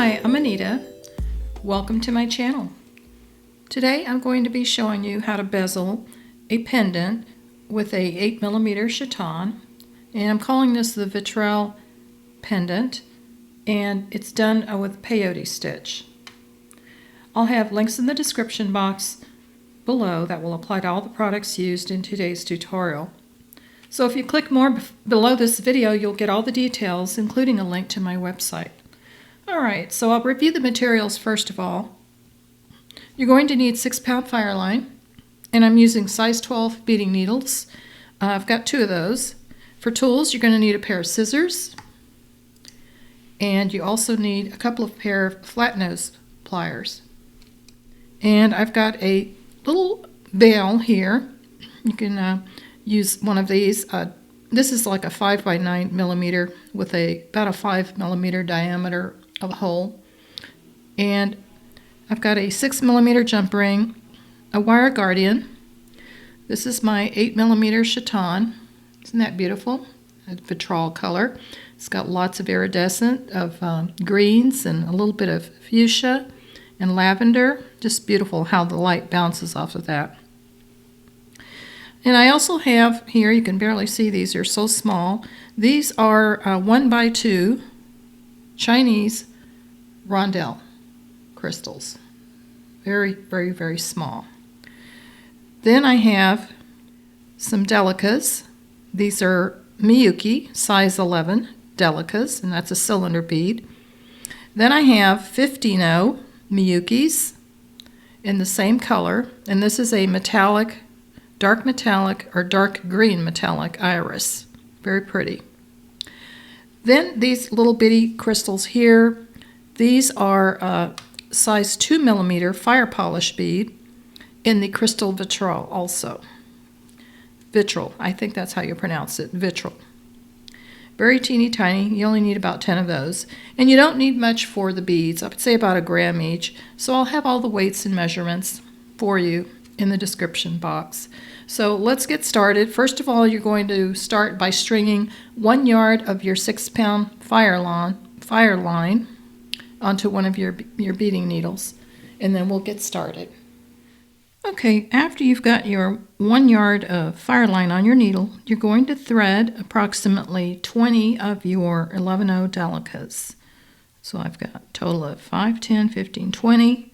Hi, I'm Anita. Welcome to my channel. Today I'm going to be showing you how to bezel a pendant with a 8mm chaton, and I'm calling this the Vitrail Pendant, and it's done with peyote stitch. I'll have links in the description box below that will apply to all the products used in today's tutorial. So if you click more below this video, you'll get all the details, including a link to my website. Alright, so I'll review the materials first of all. You're going to need 6-pound Fireline, and I'm using size 12 beading needles. I've got 2 of those. For tools, you're going to need a pair of scissors, and you also need a couple of pair of flat nose pliers. And I've got a little bail here. You can use one of these. This is like a 5 by 9 millimeter with about a 5 millimeter diameter of a hole. And I've got a 6mm jump ring, a wire guardian. This is my 8mm chaton. Isn't that beautiful? A vitrol color. It's got lots of iridescent of greens and a little bit of fuchsia and lavender. Just beautiful how the light bounces off of that. And I also have here, you can barely see these, they're so small. These are 1 by 2 Chinese rondelle crystals. Very, very, very small. Then I have some delicas. These are Miyuki, size 11 delicas, and that's a cylinder bead. Then I have 15-0 Miyukis in the same color, and this is a metallic, dark metallic or dark green metallic iris. Very pretty. Then these little bitty crystals here, these are size 2mm fire polish bead in the crystal vitrol also. Vitrol, I think that's how you pronounce it, vitrol. Very teeny tiny, you only need about 10 of those. And you don't need much for the beads, I would say about 1 gram each. So I'll have all the weights and measurements for you in the description box. So let's get started. First of all, you're going to start by stringing 1 yard of your 6-pound Fireline onto one of your beading needles, and then we'll get started. Okay, after you've got your 1 yard of Fireline on your needle, you're going to thread approximately 20 of your 11-0 delicas. So I've got a total of 5, 10, 15, 20.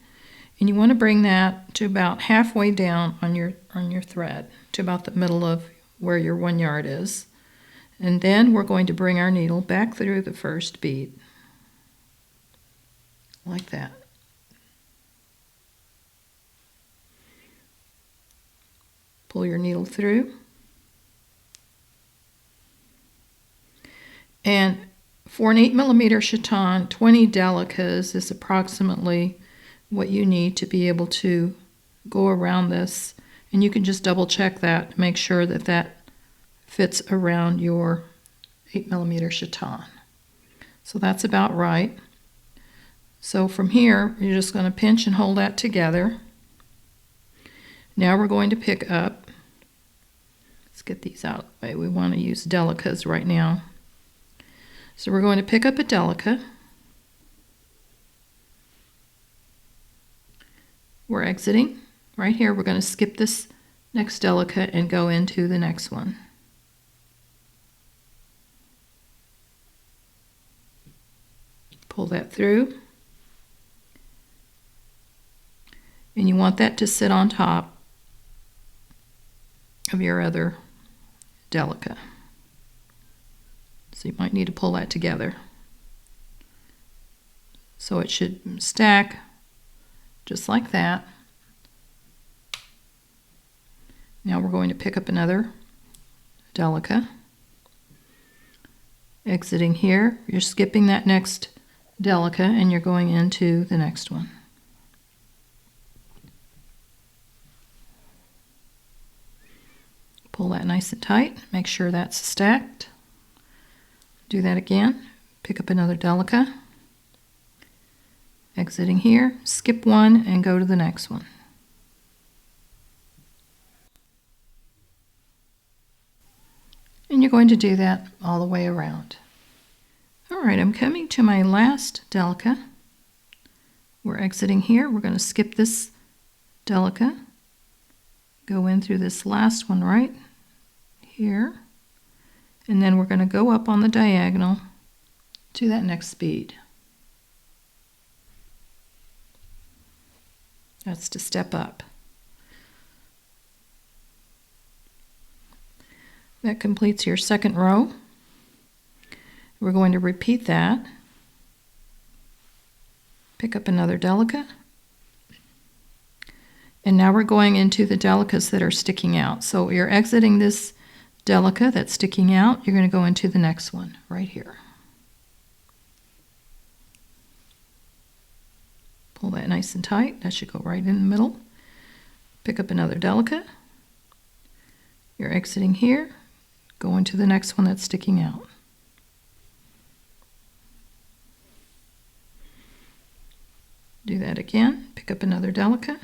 And you want to bring that to about halfway down on your thread, to about the middle of where your 1 yard is. And then we're going to bring our needle back through the first bead, like that. Pull your needle through. And for an 8mm chaton, 20 delicas is approximately what you need to be able to go around this, and you can just double check that to make sure that that fits around your 8mm chaton. So that's about right. So from here, you're just going to pinch and hold that together. Now we're going to pick up, let's get these out of the way, we want to use delicas right now. So we're going to pick up a delica. We're exiting. Right here, we're going to skip this next delica and go into the next one. Pull that through. And you want that to sit on top of your other delica. So you might need to pull that together. So it should stack just like that. Now we're going to pick up another delica. Exiting here, you're skipping that next delica and you're going into the next one. Pull that nice and tight, make sure that's stacked. Do that again, pick up another delica. Exiting here, skip one and go to the next one. And you're going to do that all the way around. All right, I'm coming to my last delica, We're exiting here. We're going to skip this delica, go in through this last one right here, and then we're going to go up on the diagonal to that next bead. That's to step up. That completes your second row. We're going to repeat that. Pick up another delica. And now we're going into the delicas that are sticking out. So you're exiting this delica that's sticking out. You're going to go into the next one right here. Pull that nice and tight. That should go right in the middle. Pick up another delica. You're exiting here. Go into the next one that's sticking out. Do that again. Pick up another delica.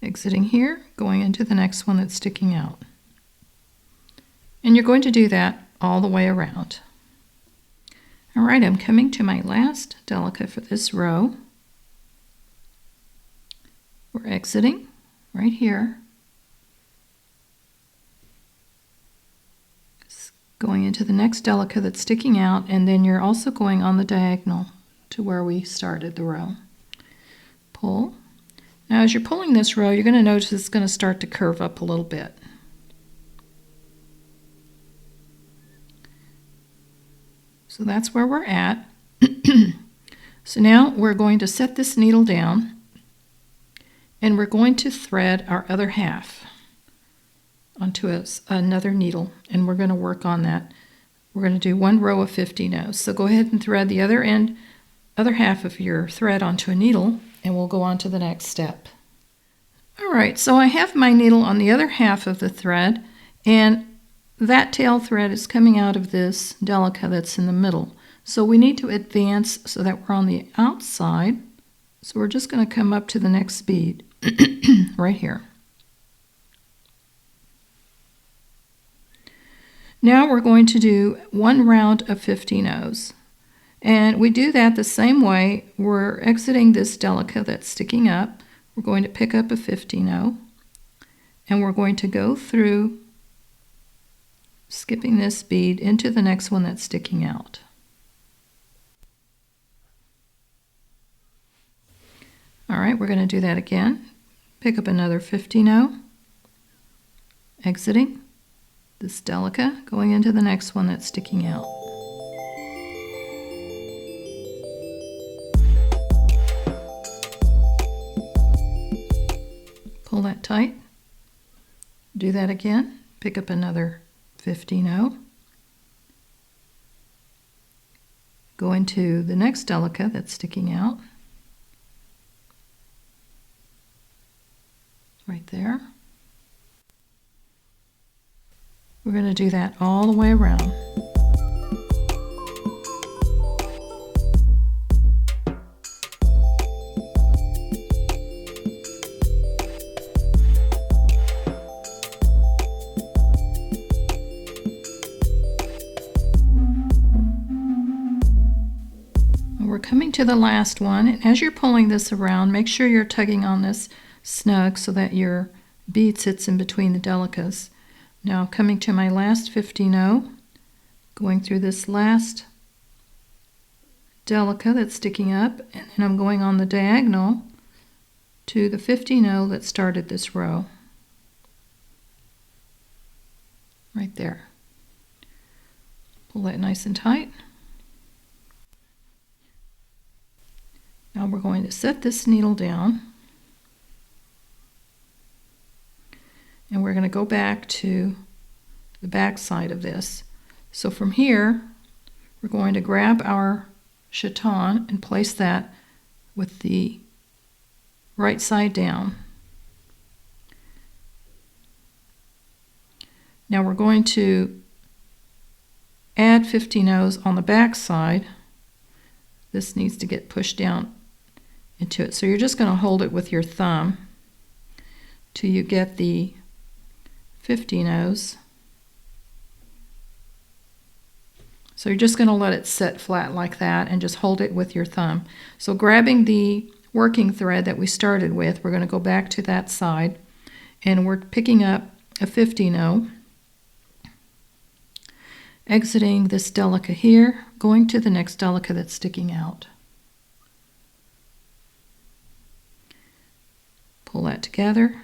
Exiting here, going into the next one that's sticking out. And you're going to do that all the way around. All right, I'm coming to my last delica for this row. We're exiting right here. Going into the next delica that's sticking out, and then you're also going on the diagonal to where we started the row. Pull. Now as you're pulling this row, you're going to notice it's going to start to curve up a little bit. So that's where we're at. So now we're going to set this needle down, and we're going to thread our other half onto another needle, and we're going to work on that. We're going to do one row of 50 now. So go ahead and thread the other half of your thread onto a needle, and we'll go on to the next step. All right, so I have my needle on the other half of the thread, and that tail thread is coming out of this delica that's in the middle. So we need to advance so that we're on the outside. So we're just going to come up to the next bead right here. Now we're going to do one round of 50 no's. And we do that the same way. We're exiting this delica that's sticking up. We're going to pick up a 50 no, and we're going to go through, skipping this bead into the next one that's sticking out. All right, we're going to do that again. Pick up another 50 no, exiting this delica, going into the next one that's sticking out. Pull that tight. Do that again. Pick up another 50 no. Go into the next delica that's sticking out. Right there. We're going to do that all the way around. We're coming to the last one, and as you're pulling this around, make sure you're tugging on this snug so that your bead sits in between the delicas. Now coming to my last 50 no, going through this last delica that's sticking up, and then I'm going on the diagonal to the 50 no that started this row. Right there. Pull that nice and tight. Now we're going to set this needle down, and we're going to go back to the back side of this. So from here, we're going to grab our chaton and place that with the right side down. Now we're going to add 50 no's on the back side. This needs to get pushed down into it. So you're just going to hold it with your thumb till you get the 50 no's So you're just going to let it sit flat like that and just hold it with your thumb. So grabbing the working thread that we started with, we're going to go back to that side, and we're picking up a 50-0, exiting this delica here, going to the next delica that's sticking out. Pull that together.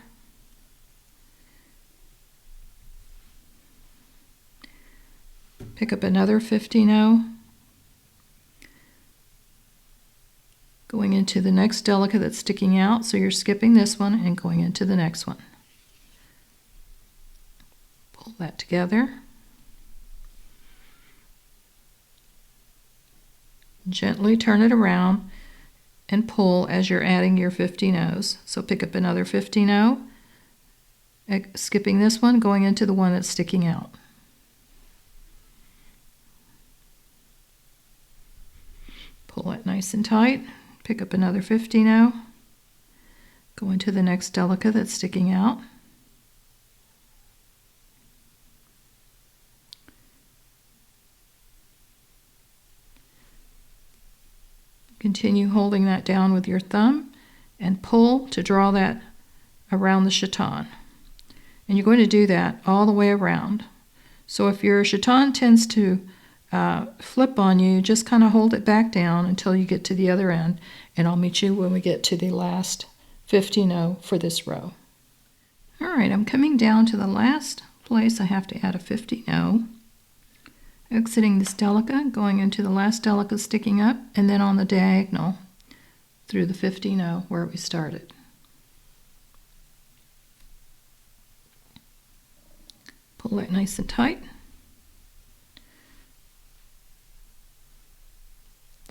Pick up another 50-0, going into the next delica that's sticking out, so you're skipping this one and going into the next one. Pull that together. Gently turn it around and pull as you're adding your 50-0s. So pick up another 50-0, skipping this one, going into the one that's sticking out. Pull it nice and tight, pick up another 50-0, go into the next delica that's sticking out. Continue holding that down with your thumb and pull to draw that around the chaton. And you're going to do that all the way around. So if your chaton tends to flip on you, just kind of hold it back down until you get to the other end, and I'll meet you when we get to the last 50-0 for this row. All right, I'm coming down to the last place I have to add a 50-0, exiting this delica, going into the last delica sticking up, and then on the diagonal through the 50-0 where we started. Pull that nice and tight.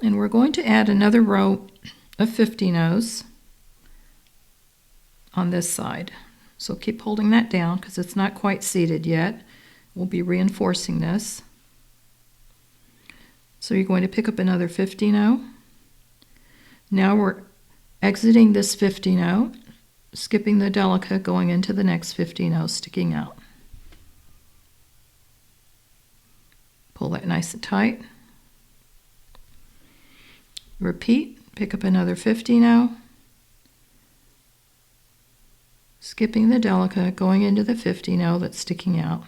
And we're going to add another row of 50-0s on this side. So keep holding that down because it's not quite seated yet. We'll be reinforcing this. So you're going to pick up another 50-0. Now we're exiting this 50-0, skipping the delica, going into the next 50-0 sticking out. Pull that nice and tight. Repeat, pick up another 50-0, skipping the delica, going into the 50-0 that's sticking out.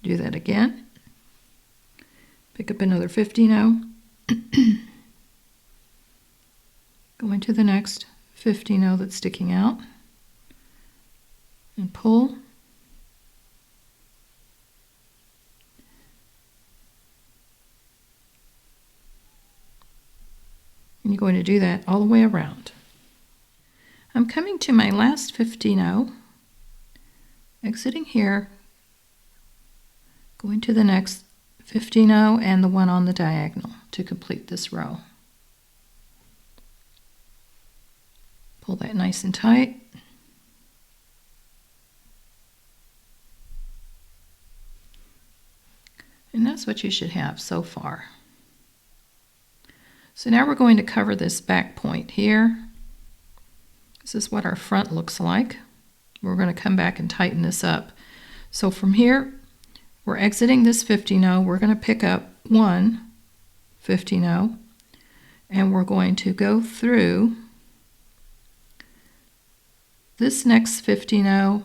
Do that again. Pick up another 50-0, go into the next 50-0 that's sticking out, and pull. And you're going to do that all the way around. I'm coming to my last 50-0, exiting here, going to the next 50-0 and the one on the diagonal to complete this row. Pull that nice and tight. And that's what you should have so far. So now we're going to cover this back point here. This is what our front looks like. We're going to come back and tighten this up. So from here, we're exiting this 50-0. We're going to pick up one 50-0, and we're going to go through this next 50-0,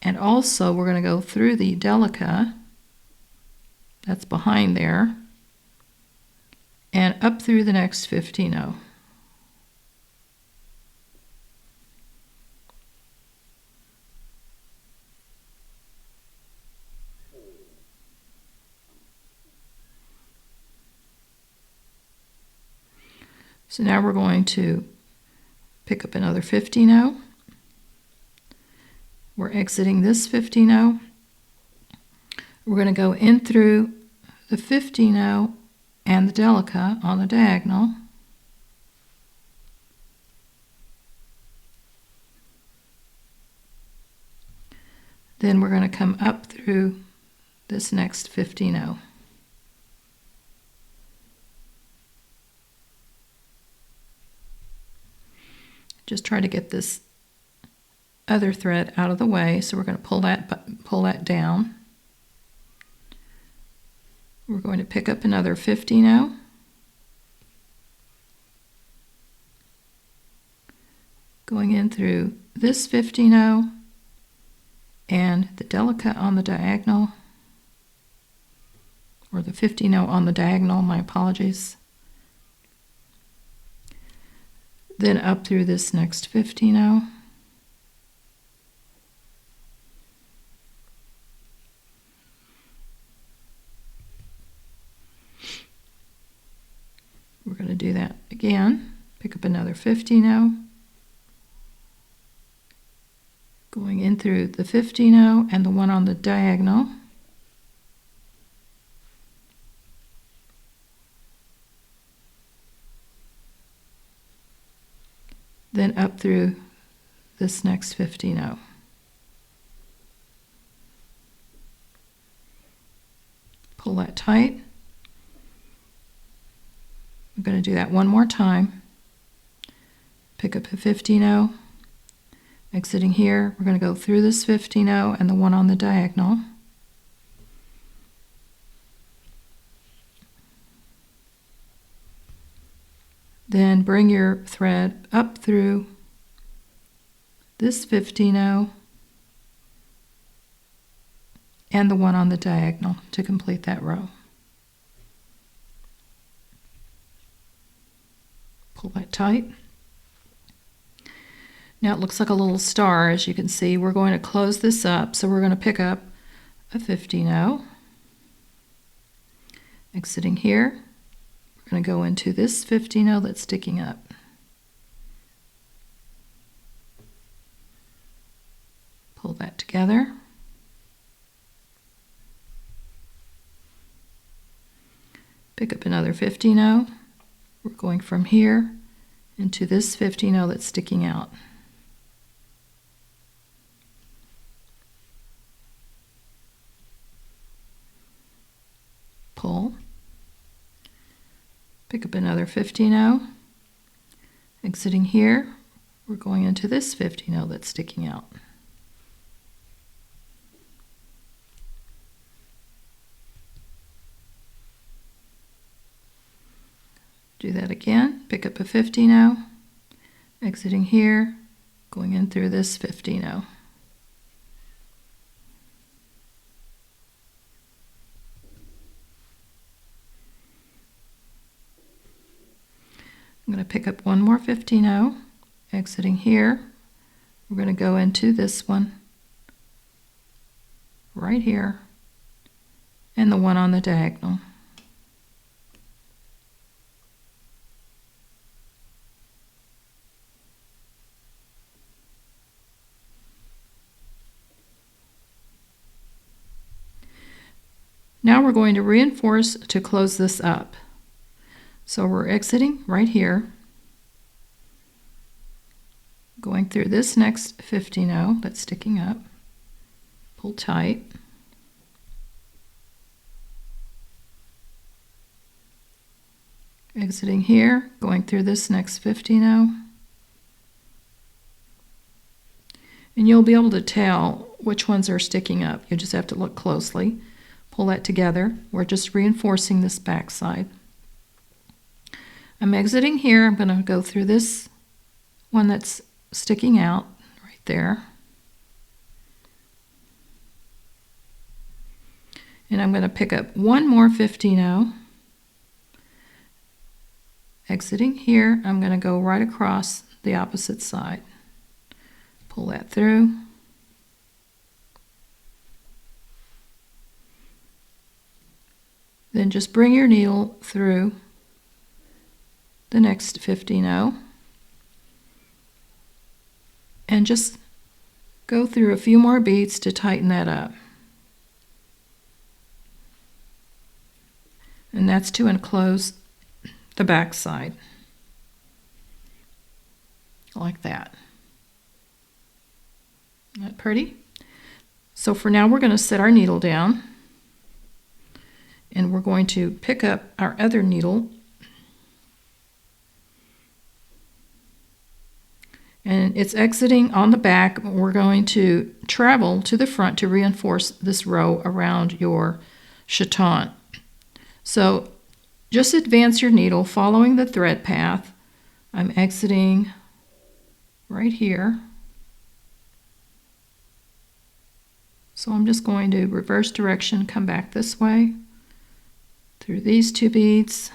and also we're going to go through the delica that's behind there, and up through the next 50-0. So now we're going to pick up another 50-0. We're exiting this 50-0. We're going to go in through the 50-0 and the delica on the diagonal. Then we're going to come up through this next 50-0. Just try to get this other thread out of the way, so we're going to pull that down. We're going to pick up another 15-0. Going in through this 15-0 and the delica on the diagonal, or the 15-0 on the diagonal, my apologies. Then up through this next 15-0. We're going to do that again. Pick up another 15-0. Going in through the 15-0 and the one on the diagonal. Then up through this next 15-0. Pull that tight. I'm going to do that one more time. Pick up a 15-0. Exiting here, we're going to go through this 15-0 and the one on the diagonal. Then bring your thread up through this 15-0 and the one on the diagonal to complete that row. Pull that tight. Now it looks like a little star, as you can see. We're going to close this up, so we're going to pick up a 15-0. Exiting here, we're going to go into this 15-0 that's sticking up. Pull that together. Pick up another 15-0. We're going from here into this 15-0 that's sticking out. Pull, pick up another 15-0, exiting here, we're going into this 15-0 that's sticking out. Do that again, pick up a 15-0, exiting here, going in through this 15-0. I'm going to pick up one more 15-0, exiting here. We're going to go into this one right here and the one on the diagonal. Now we're going to reinforce to close this up. So we're exiting right here, going through this next 15-0 that's sticking up, pull tight, exiting here, going through this next 15-0, and you'll be able to tell which ones are sticking up. You just have to look closely. Pull that together. We're just reinforcing this back side. I'm exiting here. I'm going to go through this one that's sticking out right there. And I'm going to pick up one more 15-0. Exiting here, I'm going to go right across the opposite side. Pull that through. Then just bring your needle through the next 15-0 and just go through a few more beads to tighten that up. And that's to enclose the back side, like that. Isn't that pretty? So for now we're going to set our needle down, and we're going to pick up our other needle and it's exiting on the back. We're going to travel to the front to reinforce this row around your chaton. So just advance your needle following the thread path. I'm exiting right here. So I'm just going to reverse direction, come back this way through these 2 beads.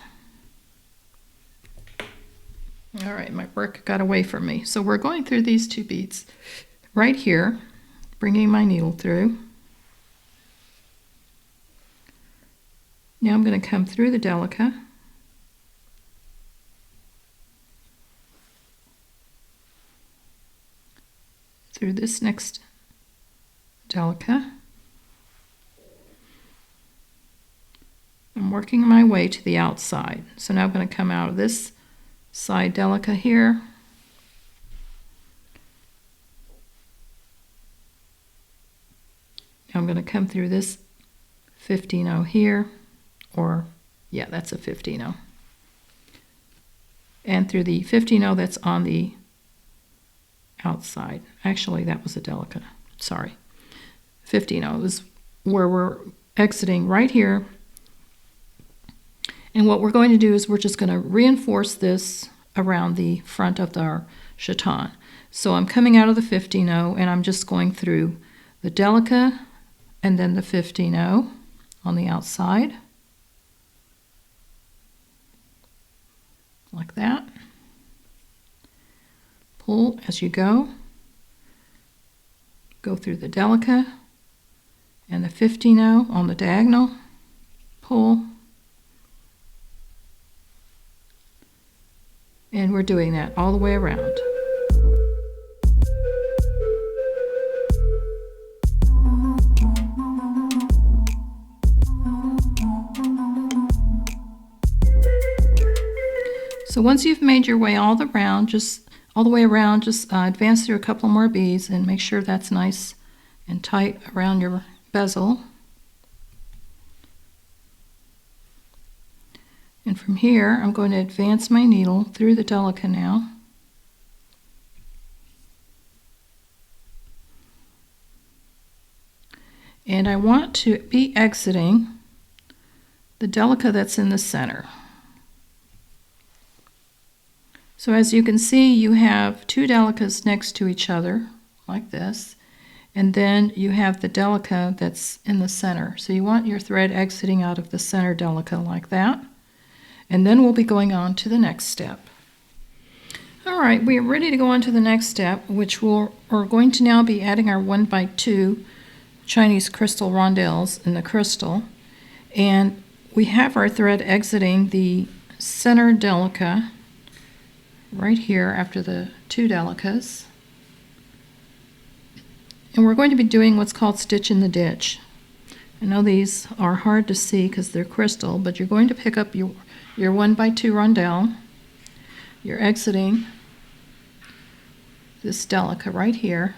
All right, my work got away from me. So we're going through these 2 beads right here, bringing my needle through. Now I'm going to come through the delica. Through this next delica. I'm working my way to the outside. So now I'm going to come out of this side delica here. Now I'm going to come through this 15-0 here, or yeah, that's a 15-0. And through the 15-0 that's on the outside. Actually, that was a delica. Sorry. 15-0 is where we're exiting right here. And what we're going to do is we're just going to reinforce this around the front of our chaton. So I'm coming out of the 15-0 and I'm just going through the delica and then the 15-0 on the outside. Like that. Pull as you go. Go through the delica and the 15-0 on the diagonal. Pull. And we're doing that all the way around. So once you've made your way all the way around, just advance through a couple more beads and make sure that's nice and tight around your bezel. And from here, I'm going to advance my needle through the delica now. And I want to be exiting the delica that's in the center. So as you can see, you have 2 delicas next to each other, like this. And then you have the delica that's in the center. So you want your thread exiting out of the center delica like that. And then we'll be going on to the next step. All right, we are ready to go on to the next step, which we're going to now be adding our 1x2 Chinese crystal rondelles in the crystal. And we have our thread exiting the center delica right here after the 2 delicas. And we're going to be doing what's called stitch in the ditch. I know these are hard to see because they're crystal, but you're going to pick up your 1x2 rondelle. You're exiting this delica right here.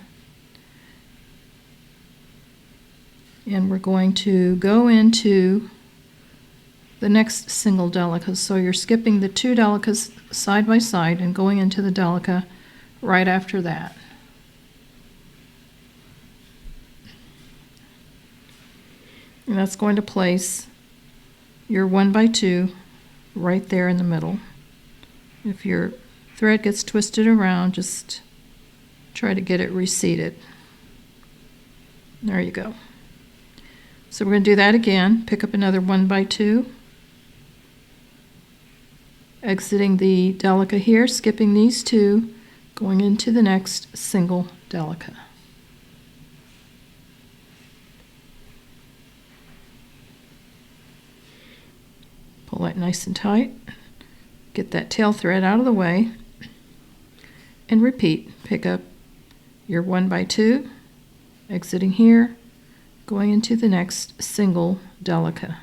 And we're going to go into the next single delica. So you're skipping the 2 delicas side by side and going into the delica right after that. And that's going to place your 1x2 right there in the middle. If your thread gets twisted around, just try to get it reseated. There you go. So we're going to do that again. Pick up another 1x2. Exiting the delica here, skipping these 2, going into the next single delica. Pull that nice and tight. Get that tail thread out of the way. And repeat. Pick up your 1x2, exiting here, going into the next single delica.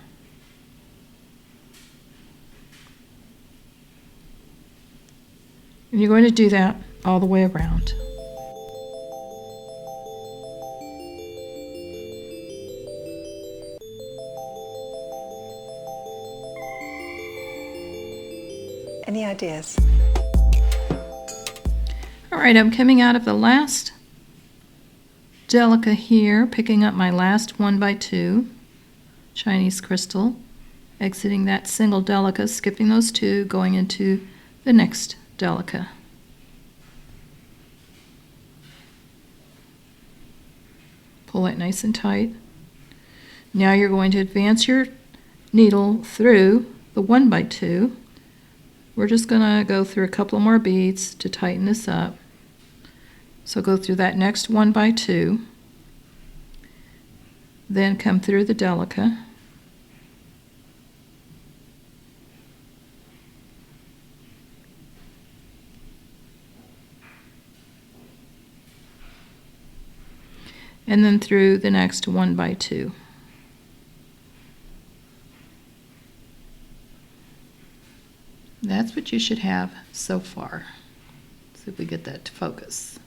And you're going to do that all the way around. Any ideas? Alright, I'm coming out of the last delica here, picking up my last 1x2 Chinese crystal, exiting that single delica, skipping those two, going into the next delica. Pull it nice and tight. Now you're going to advance your needle through the 1x2. We're just going to go through a couple more beads to tighten this up. So go through that next 1x2, then come through the delica, and then through the next 1x2. That's what you should have so far. See if we get that to focus.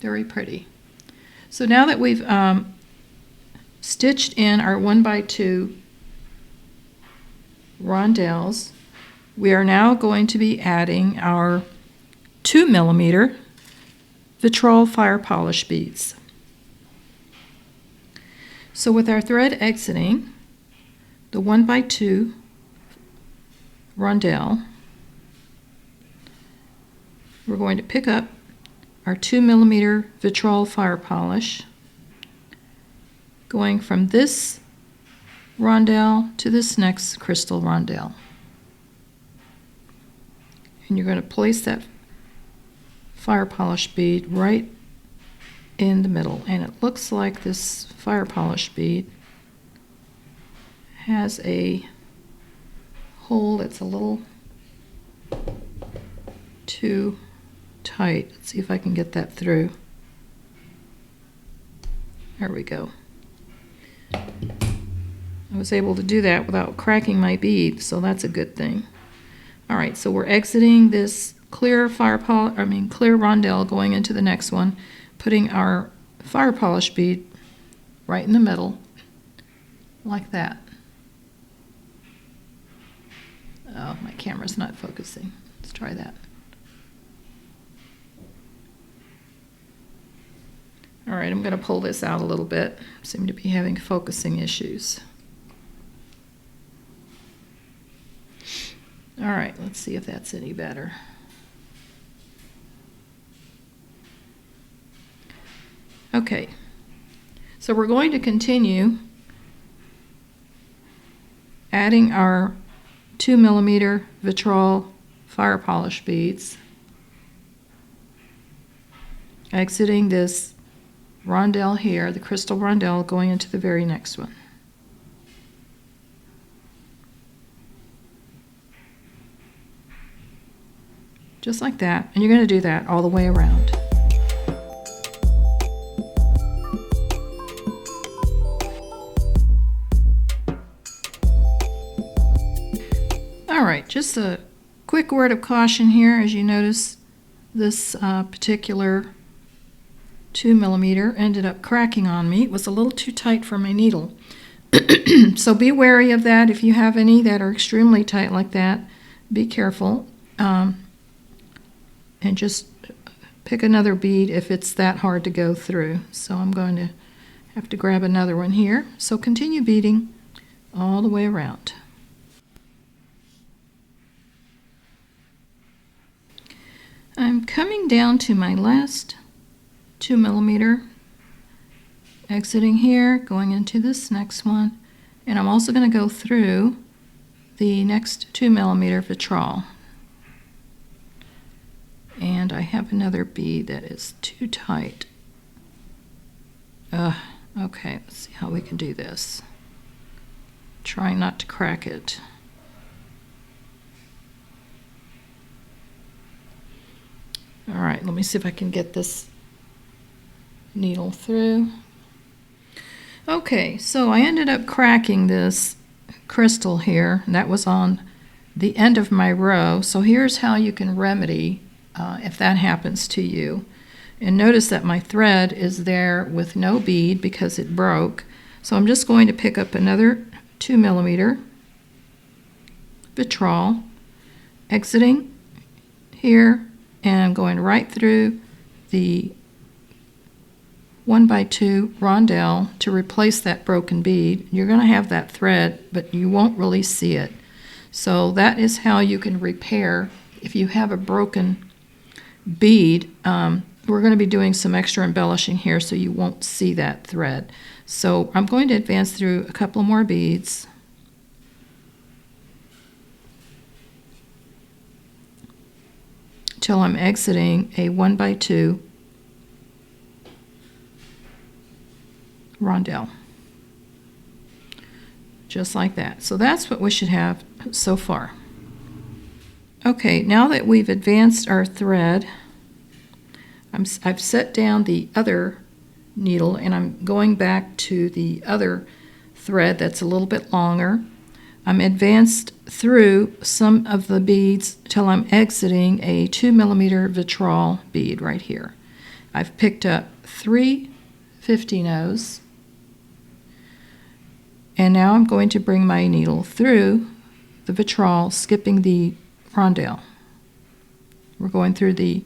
Very pretty. So now that we've stitched in our 1x2 rondelles, we are now going to be adding our 2mm vitrol fire polish beads. So with our thread exiting the 1x2 rondelle, we're going to pick up our 2mm vitrol fire polish, going from this rondelle to this next crystal rondelle. And you're going to place that fire polish bead right in the middle. And it looks like this fire polish bead has a hole that's a little too tight. Let's see if I can get that through. There we go. I was able to do that without cracking my bead, so that's a good thing. All right, so we're exiting this clear clear rondelle, going into the next one, putting our fire polish bead right in the middle, like that. Oh, my camera's not focusing. Let's try that. All right, I'm going to pull this out a little bit. Seem to be having focusing issues. All right, let's see if that's any better. Okay, so we're going to continue adding our 2mm vitrol fire polish beads, exiting this rondelle here, the crystal rondelle, going into the very next one. Just like that, and you're going to do that all the way around. All right, just a quick word of caution here. As you notice, this particular 2mm ended up cracking on me. It was a little too tight for my needle. So be wary of that. If you have any that are extremely tight like that, be careful. And just pick another bead if it's that hard to go through. So I'm going to have to grab another one here. So continue beading all the way around. I'm coming down to my last 2mm, exiting here, going into this next one, and I'm also going to go through the next 2mm vitrol. And I have another bead that is too tight. Okay, let's see how we can do this. Trying not to crack it. All right, let me see if I can get this needle through. Okay, so I ended up cracking this crystal here, and that was on the end of my row. So here's how you can remedy if that happens to you. And notice that my thread is there with no bead because it broke. So I'm just going to pick up another 2mm vitrol, exiting here, and I'm going right through the 1x2 rondelle to replace that broken bead. You're going to have that thread, but you won't really see it. So that is how you can repair if you have a broken bead. We're going to be doing some extra embellishing here so you won't see that thread. So I'm going to advance through a couple more beads. Till I'm exiting a 1x2 rondelle. Just like that. So that's what we should have so far. Okay, now that we've advanced our thread, I've set down the other needle and I'm going back to the other thread that's a little bit longer. I'm advanced through some of the beads till I'm exiting a 2mm vitrol bead right here. I've picked up 3 50-0s, and now I'm going to bring my needle through the vitrol, skipping the rondelle. We're going through the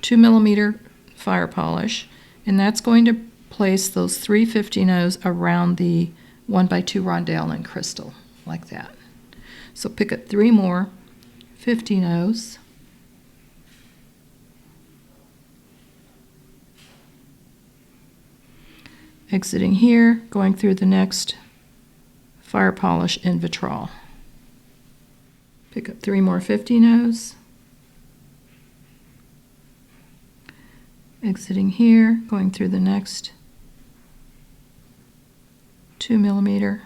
2mm fire polish, and that's going to place those 3 50-0s around the 1x2 rondelle in crystal, like that. So pick up 3 more 50-0s. Exiting here, going through the next fire polish in vitrol. Pick up 3 more 50-0s. Exiting here, going through the next 2mm.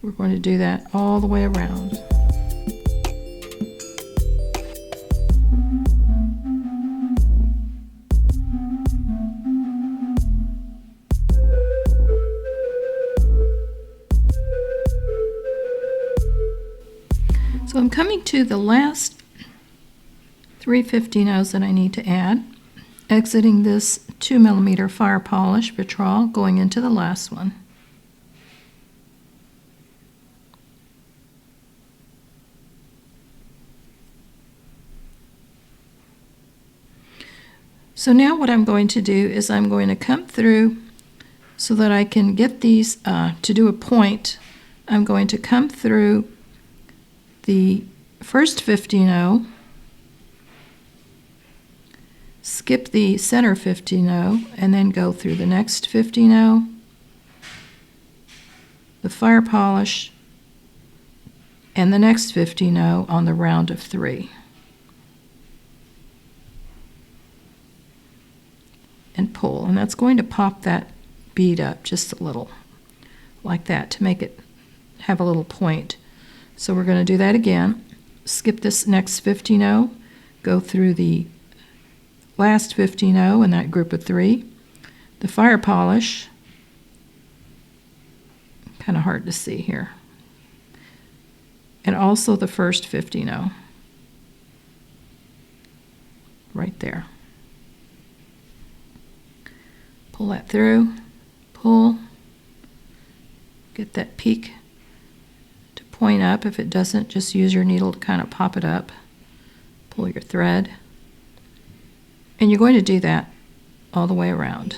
We're going to do that all the way around. So I'm coming to the last 3 50-0s that I need to add, exiting this 2mm fire polish vitrol, going into the last one. So now what I'm going to do is I'm going to come through so that I can get these to do a point. I'm going to come through the first 50-0, skip the center 50-0, and then go through the next 50-0, the fire polish, and the next 50-0 on the round of 3. And pull, and that's going to pop that bead up just a little, like that, to make it have a little point. So we're going to do that again. Skip this next 50-0, go through the last 50-0 in that group of 3, the fire polish, kind of hard to see here, and also the first 50-0 right there. Pull that through, pull, get that peak to point up. If it doesn't, just use your needle to kind of pop it up. Pull your thread. And you're going to do that all the way around.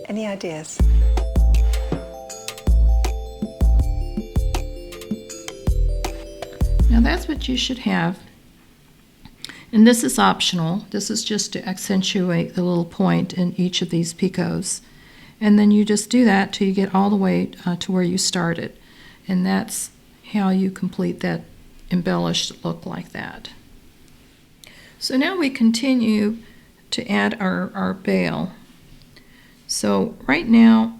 Any ideas? Now that's what you should have. And this is optional. This is just to accentuate the little point in each of these picots. And then you just do that till you get all the way to where you started. And that's how you complete that embellished look like that. So now we continue to add our bail. So right now,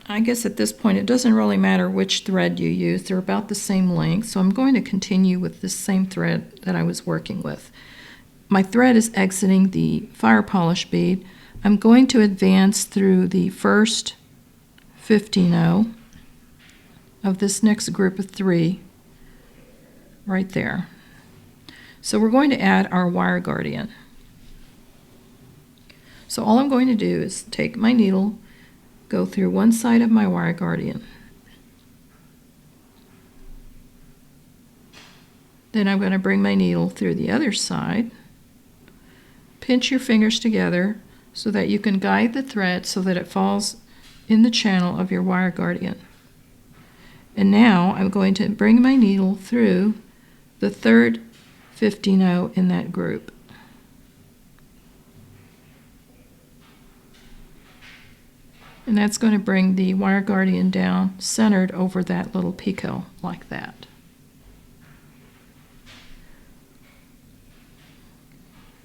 I guess at this point it doesn't really matter which thread you use. They're about the same length. So I'm going to continue with the same thread that I was working with. My thread is exiting the fire polish bead. I'm going to advance through the first 50-0 of this next group of 3 right there. So we're going to add our wire guardian. So all I'm going to do is take my needle, go through one side of my wire guardian. Then I'm going to bring my needle through the other side. Pinch your fingers together so that you can guide the thread so that it falls in the channel of your wire guardian. And now I'm going to bring my needle through the third 15-0 in that group. And that's going to bring the wire guardian down centered over that little picot like that.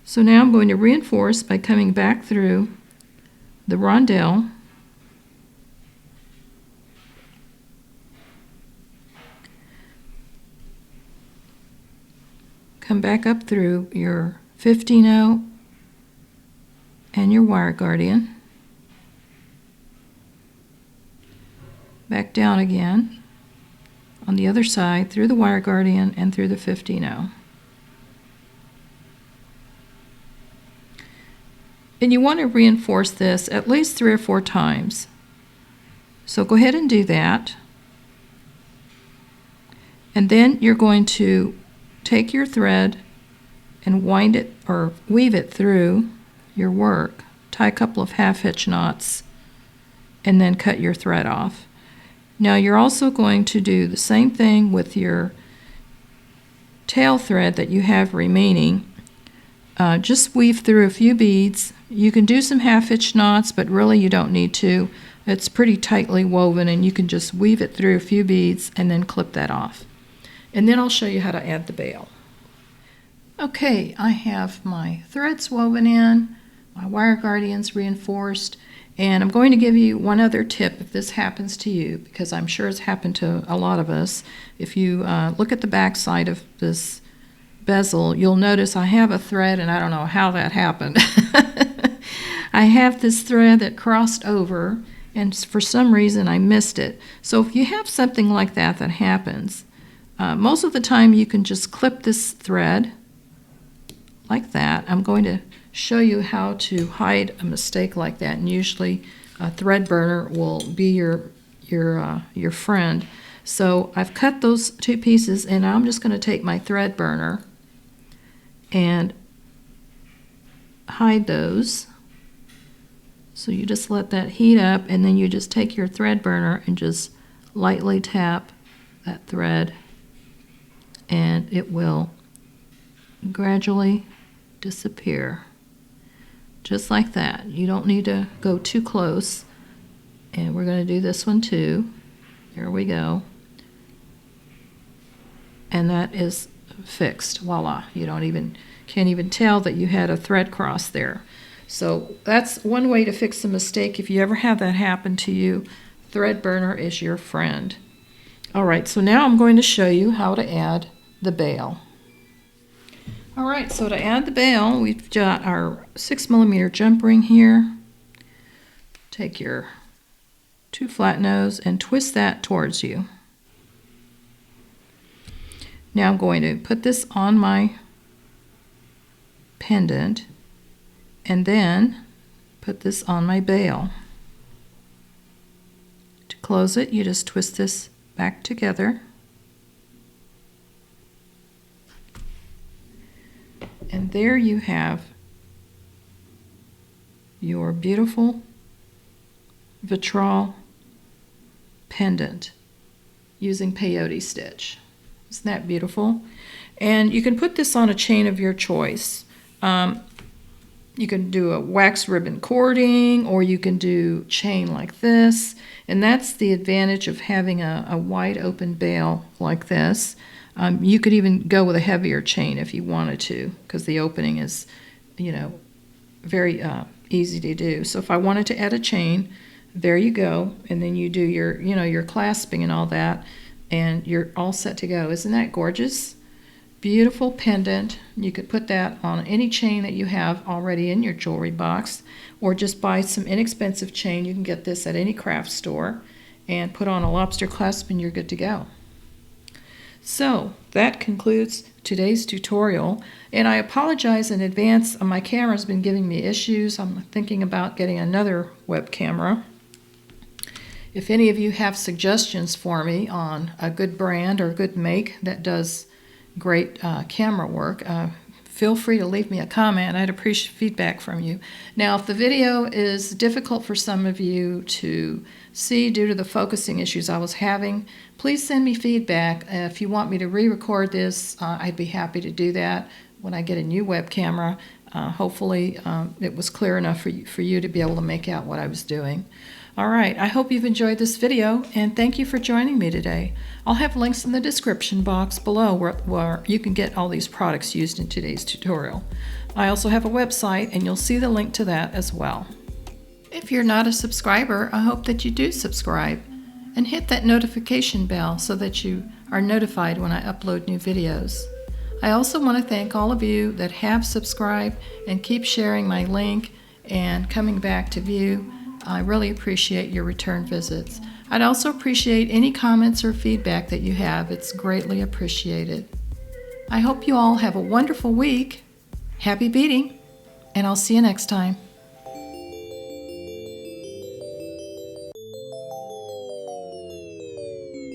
So now I'm going to reinforce by coming back through the rondelle, come back up through your 15-0 and your wire guardian, back down again on the other side through the wire guardian and through the 15-0. And you want to reinforce this at least 3 or 4 times. So go ahead and do that. And then you're going to take your thread and wind it or weave it through your work. Tie a couple of half-hitch knots and then cut your thread off. Now you're also going to do the same thing with your tail thread that you have remaining. Just weave through a few beads. You can do some half-hitch knots, but really you don't need to. It's pretty tightly woven, and you can just weave it through a few beads and then clip that off. And then I'll show you how to add the bail. Okay, I have my threads woven in, my wire guardians reinforced, and I'm going to give you one other tip if this happens to you, because I'm sure it's happened to a lot of us. If you look at the back side of this bezel, you'll notice I have a thread, and I don't know how that happened. I have this thread that crossed over, and for some reason I missed it. So if you have something like that that happens, most of the time you can just clip this thread like that. I'm going to show you how to hide a mistake like that, and usually a thread burner will be your friend. So I've cut those 2 pieces, and I'm just going to take my thread burner and hide those. So you just let that heat up, and then you just take your thread burner and just lightly tap that thread, and it will gradually disappear. Just like that. You don't need to go too close. And we're going to do this one too. There we go. And that is fixed. Voila. You can't even tell that you had a thread cross there. So that's one way to fix a mistake. If you ever have that happen to you, thread burner is your friend. All right, so now I'm going to show you how to add the bail. All right, so to add the bail, we've got our 6mm jump ring here. Take your 2 flat nose and twist that towards you. Now I'm going to put this on my pendant and then put this on my bail. To close it, you just twist this back together. And there you have your beautiful vitrol pendant using peyote stitch. Isn't that beautiful? And you can put this on a chain of your choice. You can do a wax ribbon cording, or you can do chain like this. And that's the advantage of having a wide open bail like this. You could even go with a heavier chain if you wanted to, because the opening is, very easy to do. So if I wanted to add a chain, there you go, and then you do your clasping and all that, and you're all set to go. Isn't that gorgeous? Beautiful pendant. You could put that on any chain that you have already in your jewelry box, or just buy some inexpensive chain. You can get this at any craft store and put on a lobster clasp and you're good to go. So that concludes today's tutorial, and I apologize in advance. My camera's been giving me issues. I'm thinking about getting another web camera. If any of you have suggestions for me on a good brand or a good make that does great camera work, feel free to leave me a comment. I'd appreciate feedback from you. Now, if the video is difficult for some of you to see due to the focusing issues I was having, please send me feedback. If you want me to re-record this, I'd be happy to do that when I get a new web camera. Hopefully it was clear enough for you to be able to make out what I was doing. All right, I hope you've enjoyed this video, and thank you for joining me today. I'll have links in the description box below where you can get all these products used in today's tutorial. I also have a website, and you'll see the link to that as well. If you're not a subscriber, I hope that you do subscribe and hit that notification bell so that you are notified when I upload new videos. I also want to thank all of you that have subscribed and keep sharing my link and coming back to view. I really appreciate your return visits. I'd also appreciate any comments or feedback that you have. It's greatly appreciated. I hope you all have a wonderful week. Happy beading, and I'll see you next time.